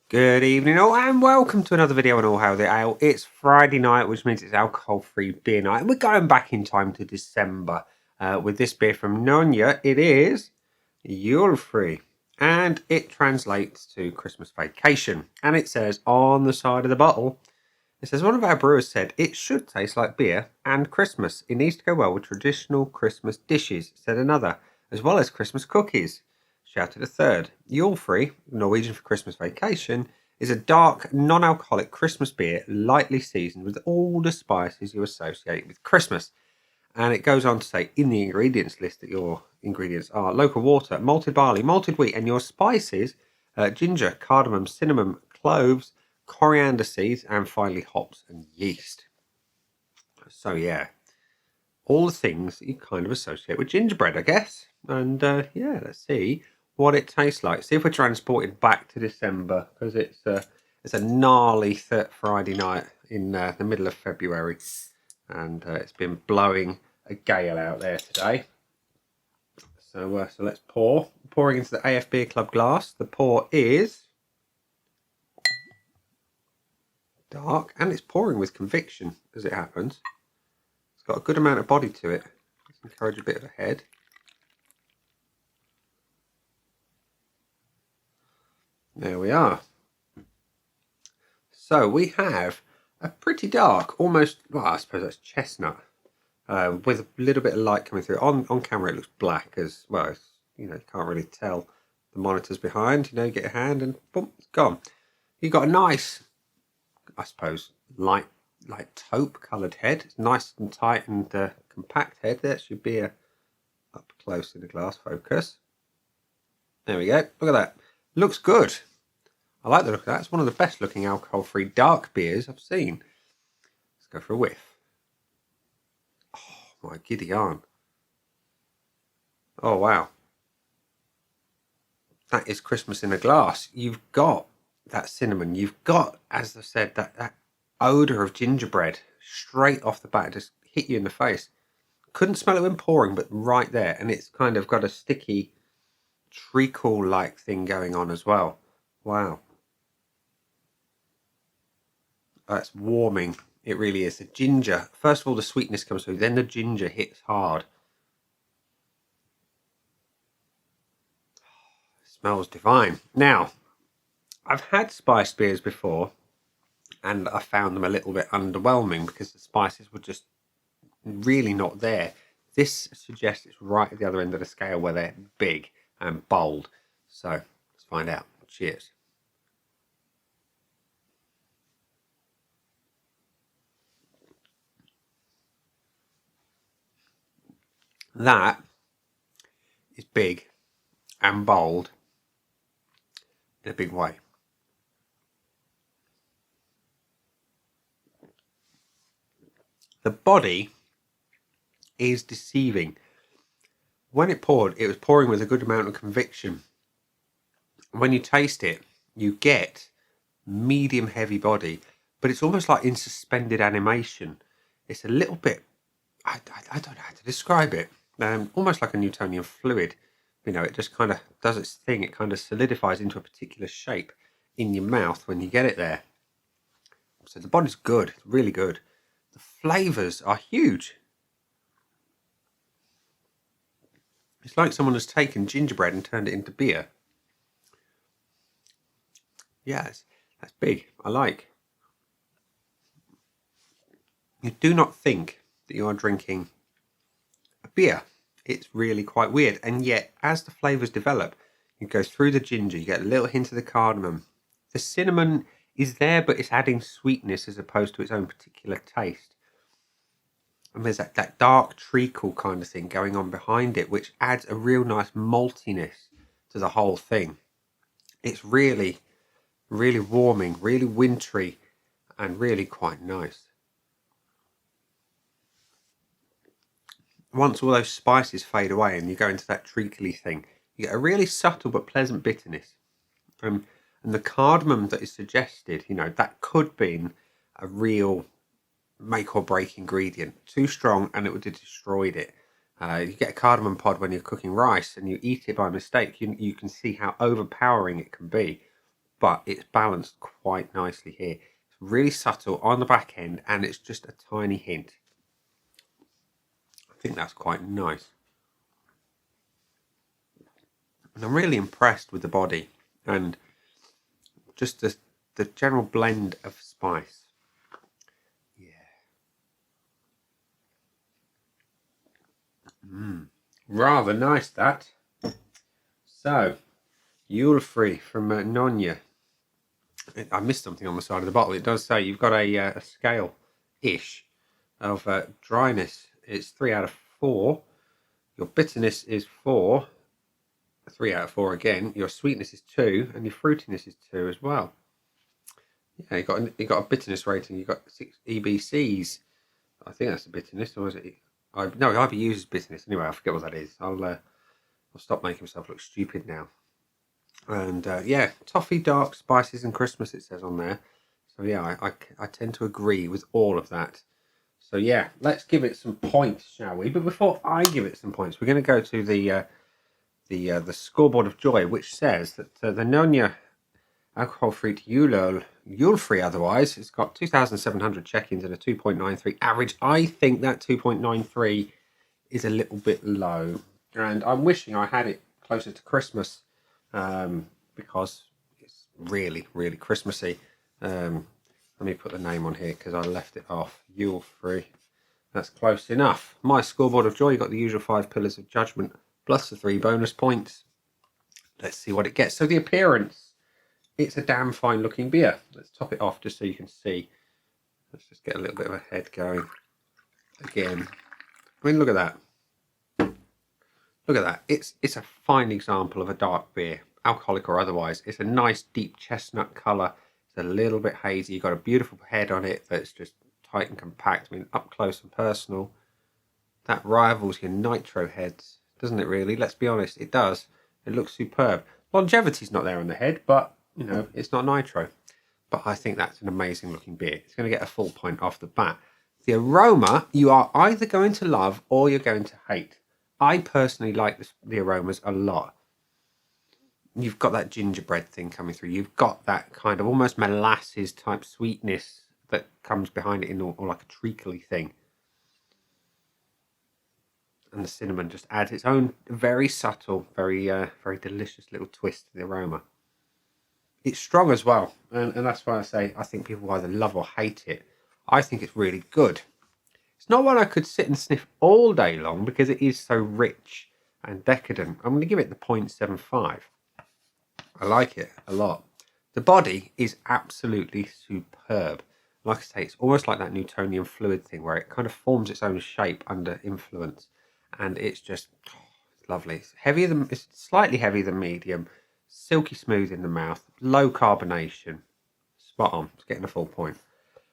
Good evening all and welcome to another video on All Hail the Ale. It's Friday night, which means it's alcohol-free beer night. And we're going back in time to December with this beer from Nogne. It is Julefri and it translates to Christmas vacation. And it says on the side of the bottle, it says, one of our brewers said, it should taste like beer and Christmas. It needs to go well with traditional Christmas dishes, said another, as well as Christmas cookies, shouted a third. Julefri, Norwegian for Christmas vacation, is a dark, non-alcoholic Christmas beer, lightly seasoned with all the spices you associate with Christmas. And it goes on to say, in the ingredients list, that your ingredients are local water, malted barley, malted wheat, and your spices, ginger, cardamom, cinnamon, cloves, coriander seeds, and finally hops and yeast. So yeah, all the things that you kind of associate with gingerbread, I guess. And yeah, let's see what it tastes like. See if we're transported back to December, because it's a gnarly Friday night in the middle of February, and it's been blowing a gale out there today. So let's pour. Pouring into the AF Beer Club glass. The pour is dark, and it's pouring with conviction as it happens. It's got a good amount of body to it. Let's encourage a bit of a head. There we are. So we have a pretty dark, almost, well, I suppose that's chestnut, with a little bit of light coming through. On camera it looks black as well. It's, you can't really tell the monitors behind. You get a hand and boom, it's gone. You've got a nice, I suppose, light taupe coloured head. It's nice and tight and compact head. That should be up close in the glass focus. There we go. Look at that. Looks good. I like the look of that. It's one of the best looking alcohol-free dark beers I've seen. Let's go for a whiff. Oh my giddy yarn. Oh wow. That is Christmas in a glass. You've got that cinnamon. You've got, as I said, that odour of gingerbread straight off the bat. Just hit you in the face. Couldn't smell it when pouring, but right there. And it's kind of got a sticky treacle-like thing going on as well. Wow. That's warming. It really is. The ginger, first of all, the sweetness comes through, then the ginger hits hard. It smells divine. Now, I've had spiced beers before, and I found them a little bit underwhelming because the spices were just really not there. This suggests it's right at the other end of the scale where they're big and bold. So, let's find out. Cheers. That is big and bold in a big way. The body is deceiving. When it poured, it was pouring with a good amount of conviction. When you taste it, you get medium heavy body, but it's almost like in suspended animation. It's a little bit, I don't know how to describe it. Almost like a Newtonian fluid. It just kind of does its thing. It kind of solidifies into a particular shape in your mouth when you get it there. So the body's good, really good. The flavours are huge. It's like someone has taken gingerbread and turned it into beer. Yes, that's big. I like. You do not think that you are drinking a beer. It's really quite weird. And yet, as the flavours develop, you go through the ginger, you get a little hint of the cardamom. The cinnamon is there, but it's adding sweetness as opposed to its own particular taste. And there's that dark treacle kind of thing going on behind it, which adds a real nice maltiness to the whole thing. It's really, really warming, really wintry, and really quite nice. Once all those spices fade away and you go into that treacly thing, you get a really subtle but pleasant bitterness. And the cardamom that is suggested, that could be a real make or break ingredient. Too strong and it would have destroyed it. You get a cardamom pod when you're cooking rice and you eat it by mistake, you can see how overpowering it can be. but it's balanced quite nicely here. It's really subtle on the back end, and it's just a tiny hint. I think that's quite nice. And I'm really impressed with the body and just the general blend of spice. Yeah. Rather nice, that. So, Julefri from Nogne. I missed something on the side of the bottle. It does say you've got a scale-ish of dryness. It's 3 out of 4. Your bitterness is 4. 3 out of 4 again. Your sweetness is 2, and your fruitiness is 2 as well. Yeah, you got a bitterness rating. You got 6 EBCs. I think that's the bitterness, or is it? No, IBUs is bitterness. Anyway, I forget what that is. I'll stop making myself look stupid now. And yeah, toffee, dark spices, and Christmas. It says on there. So yeah, I tend to agree with all of that. So yeah, let's give it some points, shall we? But before I give it some points, we're going to go to the scoreboard of joy, which says that the Nogne alcohol-free Julefri otherwise, it's got 2,700 check-ins and a 2.93 average. I think that 2.93 is a little bit low, and I'm wishing I had it closer to Christmas because it's really, really Christmassy. Let me put the name on here because I left it off. Julefri. That's close enough. My scoreboard of joy, you got the usual 5 pillars of judgment plus the 3 bonus points. Let's see what it gets. So the appearance. It's a damn fine looking beer. Let's top it off just so you can see. Let's just get a little bit of a head going again. I mean, look at that. Look at that. It's a fine example of a dark beer, alcoholic or otherwise. It's a nice deep chestnut colour. It's a little bit hazy. You've got a beautiful head on it that's just tight and compact. I mean, up close and personal. That rivals your nitro heads, doesn't it really? Let's be honest, it does. It looks superb. Longevity's not there on the head, but you know, it's not nitro. But I think that's an amazing looking beer. It's going to get a full point off the bat. The aroma, you are either going to love or you're going to hate. I personally like the aromas a lot. You've got that gingerbread thing coming through. You've got that kind of almost molasses type sweetness that comes behind it or like a treacly thing. And the cinnamon just adds its own very subtle, very delicious little twist to the aroma. It's strong as well, and that's why I say I think people either love or hate it. I think it's really good. It's not one I could sit and sniff all day long because it is so rich and decadent. I'm going to give it the 0.75. I like it a lot. The body is absolutely superb. Like I say, it's almost like that Newtonian fluid thing where it kind of forms its own shape under influence, and it's just lovely. It's slightly heavier than medium. Silky smooth in the mouth, low carbonation, spot on. It's getting a full point.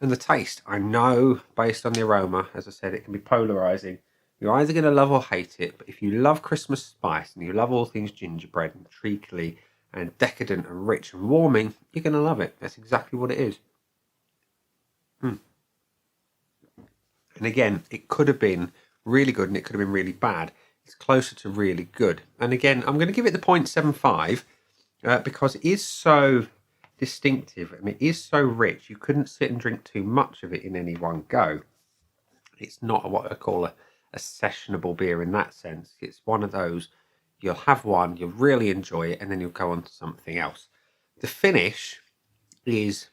And the taste, I know based on the aroma, as I said, it can be polarizing. You're either going to love or hate it, but if you love Christmas spice and you love all things gingerbread and treacly and decadent and rich and warming, you're going to love it. That's exactly what it is. And again, it could have been really good and it could have been really bad. It's closer to really good. And again, I'm going to give it the 0.75 because it is so distinctive and it is so rich. You couldn't sit and drink too much of it in any one go. It's not what I call a sessionable beer in that sense. It's one of those, you'll have one, you'll really enjoy it, and then you'll go on to something else. The finish is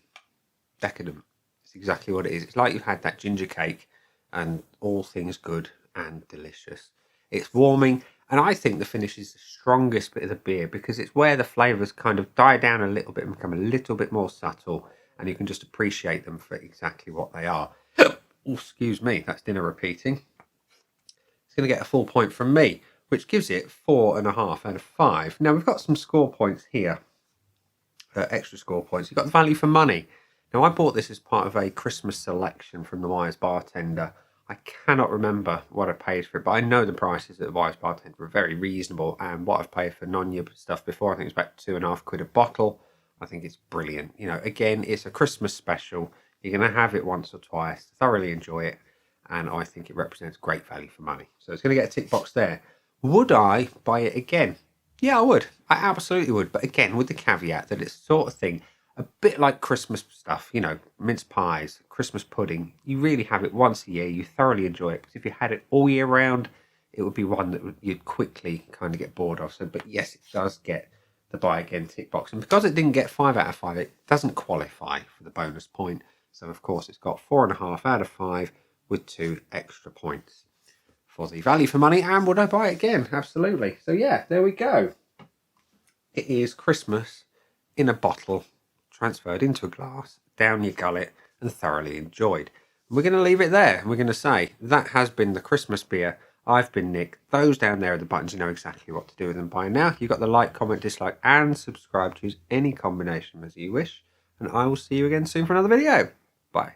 decadent. It's exactly what it is. It's like you've had that ginger cake and all things good and delicious. It's warming, and I think the finish is the strongest bit of the beer because it's where the flavours kind of die down a little bit and become a little bit more subtle, and you can just appreciate them for exactly what they are. Oh, excuse me, that's dinner repeating. It's going to get a full point from me, which gives it 4.5 out of 5. Now, we've got some score points here, extra score points. You've got the value for money. Now, I bought this as part of a Christmas selection from the Wise Bartender. I cannot remember what I paid for it, but I know the prices at the Wise Bartender are very reasonable, and what I've paid for Nogne stuff before, I think it's about £2.50 a bottle. I think it's brilliant. You know, again, it's a Christmas special. You're going to have it once or twice, thoroughly enjoy it, and I think it represents great value for money. So it's going to get a tick box there. Would I buy it again? Yeah, I would. I absolutely would. But again, with the caveat that it's sort of thing, a bit like Christmas stuff, you know, mince pies, Christmas pudding. You really have it once a year. You thoroughly enjoy it. Because if you had it all year round, it would be one that you'd quickly kind of get bored of. So, but yes, it does get the buy again tick box. And because it didn't get 5 out of 5, it doesn't qualify for the bonus point. So, of course, it's got 4.5 out of 5 with 2 extra points for the value for money. And would I buy it again? Absolutely. So, yeah, there we go. It is Christmas in a bottle, transferred into a glass, down your gullet, and thoroughly enjoyed. We're going to leave it there. We're going to say that has been the Christmas beer. I've been Nick. Those down there are the buttons. You know exactly what to do with them by now. You've got the like, comment, dislike, and subscribe. Choose any combination as you wish. And I will see you again soon for another video. Bye.